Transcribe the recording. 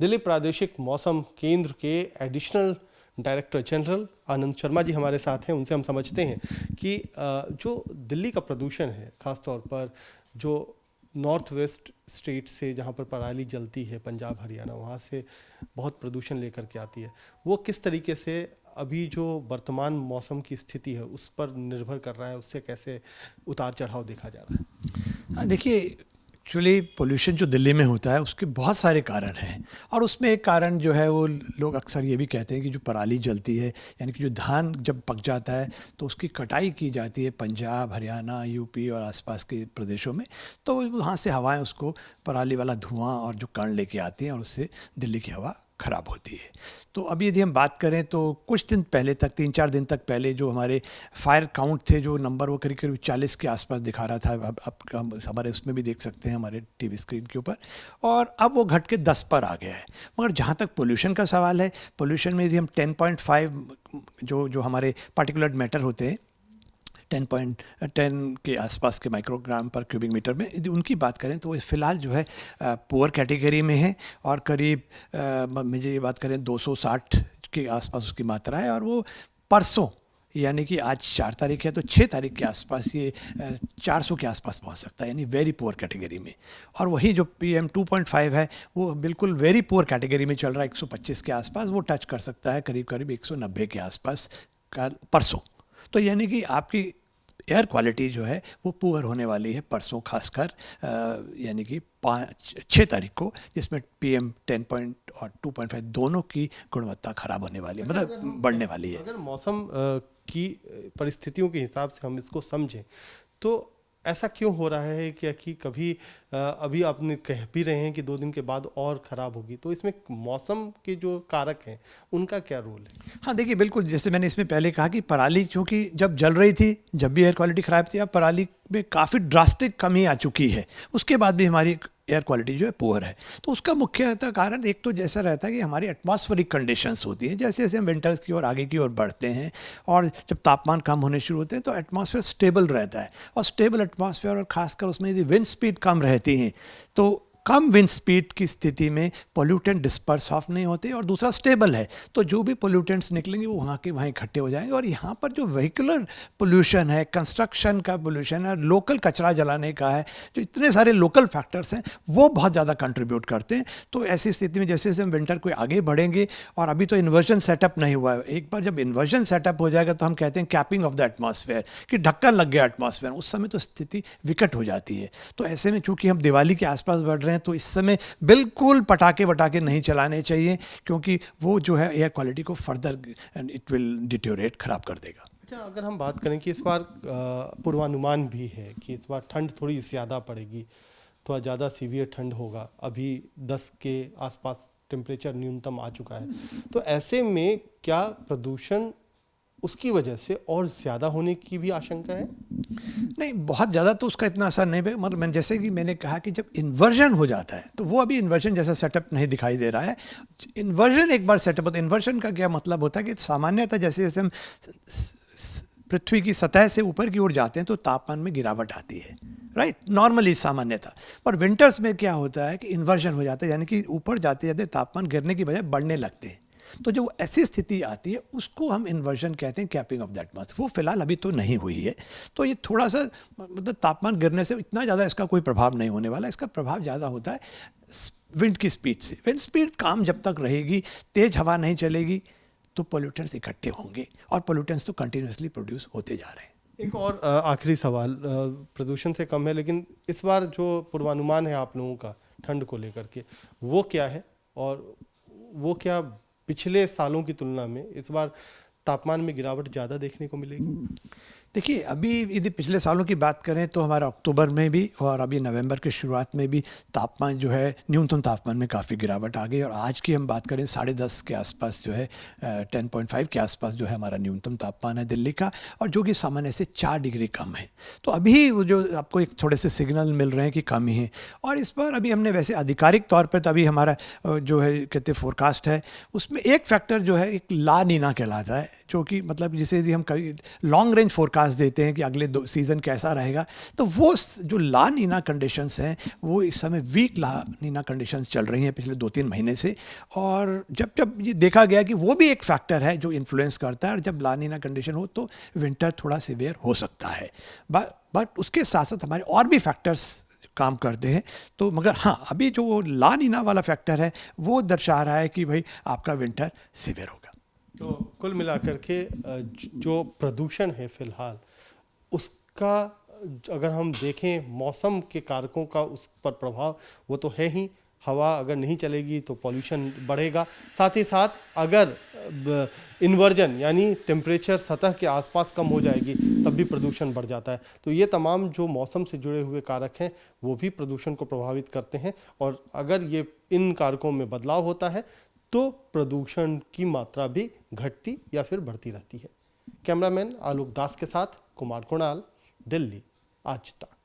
दिल्ली प्रादेशिक मौसम केंद्र के additional director general Anand Sharma ji हमारे साथ हैं। उनसे हम समझते हैं कि जो दिल्ली का प्रदूषण है, ख़ास तौर पर जो नॉर्थ वेस्ट स्टेट से जहाँ पर पराली जलती है, पंजाब हरियाणा, वहाँ से बहुत प्रदूषण लेकर के आती है, वो किस तरीके से अभी जो वर्तमान मौसम की स्थिति है उस पर निर्भर कर रहा है, उससे कैसे उतार चढ़ाव देखा जा रहा है? हाँ, देखिए, एक्चुअली पोल्यूशन जो दिल्ली में होता है उसके बहुत सारे कारण हैं, और उसमें एक कारण जो है वो लोग अक्सर ये भी कहते हैं कि जो पराली जलती है, यानी कि जो धान जब पक जाता है तो उसकी कटाई की जाती है पंजाब, हरियाणा, यूपी और आसपास के प्रदेशों में, तो वहाँ से हवाएं उसको पराली वाला धुआं और जो कण लेके आती हैं और उससे दिल्ली की हवा ख़राब होती है। तो अभी यदि हम बात करें तो कुछ दिन पहले तक, 3-4 दिन तक पहले जो हमारे फायर काउंट थे, जो नंबर वो करीब करीब 40 के आसपास दिखा रहा था। अब हमारे उसमें भी देख सकते हैं, हमारे टीवी स्क्रीन के ऊपर, और अब वो घट के 10 पर आ गया है। मगर जहाँ तक पोल्यूशन का सवाल है, पोल्यूशन में यदि हम 10.5 जो हमारे पार्टिकुलर मैटर होते हैं, 10.10 के आसपास के माइक्रोग्राम पर क्यूबिक मीटर में, यदि उनकी बात करें तो वो फ़िलहाल जो है पुअर कैटेगरी में है, और करीब मुझे ये बात करें 260 के आसपास उसकी मात्रा है। और वो परसों, यानी कि आज 4 तारीख है, तो 6 तारीख के आसपास ये 400 के आसपास पहुंच सकता है, यानी वेरी पुअर कैटेगरी में। और वही जो PM 2.5 है वो बिल्कुल वेरी पुअर कैटेगरी में चल रहा है, 125 के आसपास वो टच कर सकता है, करीब करीब 190 के आसपास का परसों। तो यानी कि आपकी एयर क्वालिटी जो है वो पुअर होने वाली है परसों, खासकर यानी कि 6 तारीख को, जिसमें PM 10 और 2.5 दोनों की गुणवत्ता खराब होने वाली है, मतलब बढ़ने वाली है। अगर मौसम की परिस्थितियों के हिसाब से हम इसको समझें तो ऐसा क्यों हो रहा है कि कभी अभी आपने कह भी रहे हैं कि 2 दिन के बाद और ख़राब होगी, तो इसमें मौसम के जो कारक हैं उनका क्या रोल है? हाँ, देखिए, बिल्कुल, जैसे मैंने इसमें पहले कहा कि पराली चूँकि जब जल रही थी, जब भी एयर क्वालिटी ख़राब थी, अब पराली में काफ़ी ड्रास्टिक कमी आ चुकी है, उसके बाद भी हमारी एयर क्वालिटी जो है पुअर है। तो उसका मुख्यतः कारण एक तो जैसा रहता है कि हमारी एटमॉस्फेरिक कंडीशंस होती हैं, जैसे जैसे हम विंटर्स की ओर आगे की ओर बढ़ते हैं और जब तापमान कम होने शुरू होते हैं तो एटमॉस्फेयर स्टेबल रहता है, और स्टेबल एटमॉस्फेयर और खासकर उसमें यदि विंड स्पीड कम रहती हैं तो कम विंड स्पीड की स्थिति में पोल्यूटेंट डिस्पर्स ऑफ नहीं होते, और दूसरा स्टेबल है, तो जो भी पोल्यूटेंट्स निकलेंगे वो वहाँ के वहाँ इकट्ठे हो जाएंगे। और यहाँ पर जो व्हीकुलर पोल्यूशन है, कंस्ट्रक्शन का पोल्यूशन है, लोकल कचरा जलाने का है, जो इतने सारे लोकल फैक्टर्स हैं वो बहुत ज़्यादा कंट्रीब्यूट करते हैं। तो ऐसी स्थिति में जैसे जैसे हम विंटर को आगे बढ़ेंगे, और अभी तो इन्वर्जन सेटअप नहीं हुआ है, एक बार जब इन्वर्जन सेटअप हो जाएगा तो हम कहते हैं कैपिंग ऑफ द एटमॉस्फेयर, कि ढक्कन लग गया एटमॉस्फेयर, उस समय तो स्थिति विकट हो जाती है। तो ऐसे में चूँकि हम दिवाली के आसपास बढ़ रहे हैं तो इस समय बिल्कुल पटाखे वटाखे नहीं चलाने चाहिए, क्योंकि वो जो है एयर क्वालिटी को फर्दर इट विल डिटेरियोरेट, खराब कर देगा। अच्छा, अगर हम बात करें कि इस बार पूर्वानुमान भी है कि इस बार ठंड थोड़ी ज़्यादा पड़ेगी, थोड़ा ज़्यादा सीवियर ठंड होगा, अभी 10 के आसपास टेम्परेचर न्यूनतम आ चुका है, तो ऐसे में क्या प्रदूषण उसकी वजह से और ज़्यादा होने की भी आशंका है? नहीं, बहुत ज़्यादा तो उसका इतना असर नहीं है, मगर मैं जैसे कि मैंने कहा कि जब इन्वर्जन हो जाता है तो वो अभी इन्वर्जन जैसा सेटअप नहीं दिखाई दे रहा है। इन्वर्जन एक बार सेटअप होता है, इन्वर्जन का क्या मतलब होता है कि सामान्यतः जैसे जैसे हम पृथ्वी की सतह से ऊपर की ओर जाते हैं तो तापमान में गिरावट आती है, राइट, नॉर्मली सामान्यतः। पर विंटर्स में क्या होता है कि इन्वर्जन हो जाता है, यानी कि ऊपर जाते जाते तापमान गिरने की बजाय बढ़ने लगते हैं। तो जो ऐसी स्थिति आती है उसको हम इन्वर्जन कहते हैं, कैपिंग ऑफ द एटमॉस्फेयर। वो फिलहाल अभी तो नहीं हुई है, तो ये थोड़ा सा, मतलब तापमान गिरने से इतना ज़्यादा इसका कोई प्रभाव नहीं होने वाला। इसका प्रभाव ज़्यादा होता है विंड की स्पीड से। विंड स्पीड कम जब तक रहेगी, तेज़ हवा नहीं चलेगी, तो पोल्यूटेंट्स इकट्ठे होंगे, और पोल्यूटेंट्स तो कंटिन्यूसली प्रोड्यूस होते जा रहे हैं। एक और आखिरी सवाल, प्रदूषण से कम है, लेकिन इस बार जो पूर्वानुमान है आप लोगों का ठंड को लेकर के, वो क्या है, और वो क्या पिछले सालों की तुलना में इस बार तापमान में गिरावट ज़्यादा देखने को मिलेगी? देखिए, अभी यदि पिछले सालों की बात करें तो हमारा अक्टूबर में भी और अभी नवंबर के शुरुआत में भी तापमान जो है, न्यूनतम तापमान में काफ़ी गिरावट आ गई, और आज की हम बात करें 10:30 के आसपास जो है 10.5 के आसपास जो है हमारा न्यूनतम तापमान है दिल्ली का, और जो कि सामान्य से 4 डिग्री कम है। तो अभी वो जो आपको एक थोड़े से सिग्नल मिल रहे हैं कि कम ही है। और इस बार अभी हमने वैसे आधिकारिक तौर पर तो अभी हमारा जो है कहते फोरकास्ट है, उसमें एक फैक्टर जो है एक ला नीना कहलाता है, जो कि मतलब जिसे यदि हम लॉन्ग रेंज फोरकास्ट फोरकास्ट देते हैं कि अगले 2 सीज़न कैसा रहेगा, तो वो जो ला नीना कंडीशंस हैं वो इस समय वीक ला नीना कंडीशंस चल रही हैं पिछले 2-3 महीने से। और जब ये देखा गया कि वो भी एक फैक्टर है जो इन्फ्लुएंस करता है, और जब ला नीना कंडीशन हो तो विंटर थोड़ा सीवियर हो सकता है। बट उसके साथ साथ हमारे और भी फैक्टर्स काम करते हैं। तो मगर हाँ, अभी जो ला नीना वाला फैक्टर है वो दर्शा रहा है कि भाई आपका विंटर सीवियर होगा। तो कुल मिलाकर के जो प्रदूषण है फिलहाल, उसका अगर हम देखें मौसम के कारकों का उस पर प्रभाव वो तो है ही। हवा अगर नहीं चलेगी तो पॉल्यूशन बढ़ेगा, साथ ही साथ अगर इन्वर्जन यानी टेम्परेचर सतह के आसपास कम हो जाएगी तब भी प्रदूषण बढ़ जाता है। तो ये तमाम जो मौसम से जुड़े हुए कारक हैं वो भी प्रदूषण को प्रभावित करते हैं, और अगर ये इन कारकों में बदलाव होता है तो प्रदूषण की मात्रा भी घटती या फिर बढ़ती रहती है। कैमरामैन आलोक दास के साथ कुमार कुणाल, दिल्ली आज तक।